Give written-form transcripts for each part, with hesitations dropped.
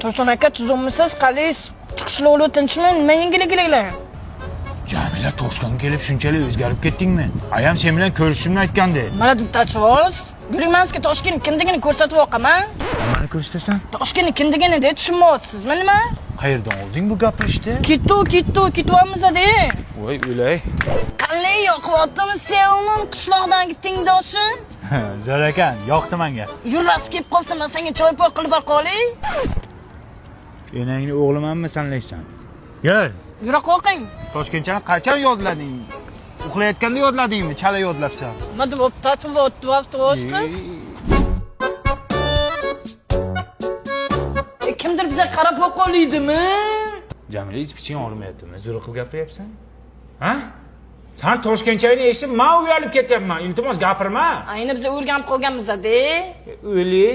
Tursun aka tuzumisiz, qalis, chiqishlovli tinchmi? Nima yengilligilar? Jamila Toshkentga kelib shunchalik o'zgarib ketdingmi? Ayam sen bilan ko'rishishimni aytgandi. Mana dubtachivoz. Yurmanskiy Toshkent kimligini ko'rsatib o'qaman. Nimani ko'rsatasan? Toshkent kimligini deb tushunmayapsizmi nima? Qayerdan olding bu gapirishni? Ketyapmiz-da. Voy o'lay. Qanday yoqyaptimi sevimim qishloqdagi tengdoshim? Zo'r ekan, yoqdi menga. Yurasi kelib qolsa, men senga choy-poy qilib qo'yay. Enangni o'g'limanmi sanlaysan? Gel. Yura qo'ying. Toshkentchani qachon yodlading? Uxlayotganda yodladingmi? Chala yodlabsan. Nima deb o'tibsiz? Kimdir bizga qarab o'qoldimi? Jamila hech piching olmayaptimi? Zo'r qilib gapiryapsan? Ha? Sen Toshkentchani eshitib, men uyalib ketyapman. Iltimos gapirma. Ayni biz o'rganib qolganmiz-da. O'li.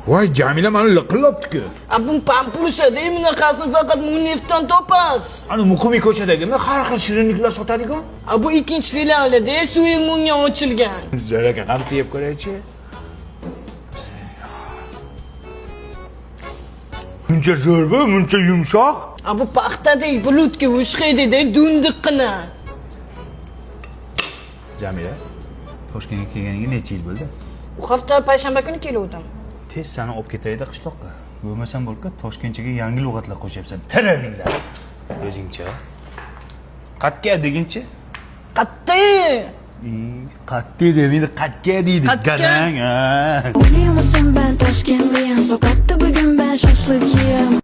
Voy Jamila meni liqillabdi-ku. Bu pampulsa-da, bunaqasini faqat Munifdan topas. Ana Muqimiy ko'chadagimi har xil shirinliklar sotadiku. Bu ikkinchi filialida Suymunga ochilgan. Zo'r ekan, ham yeb ko'raychi. Buncha zo'rmi, buncha yumshoq? Bu paxtadek bulutga o'xshaydi-da, dundiqqina. Jamila, Toshkentga kelganiga necha yil bo'ldi? Bu hafta payshanba kuni kelgandim. Tez seni olib ketayda qishloqqa. Bo'lmasam bo'lka Toshkentchaga yangi lug'atlar qo'shyapsan. Tirilinglar. O'zingcha. Qatga deginchi? Qatti. Qatti deb, endi qatga deydi. Garang. Biliyor musun ben Toshkentliyim, sokakta bugün ben şaşlık yiyem.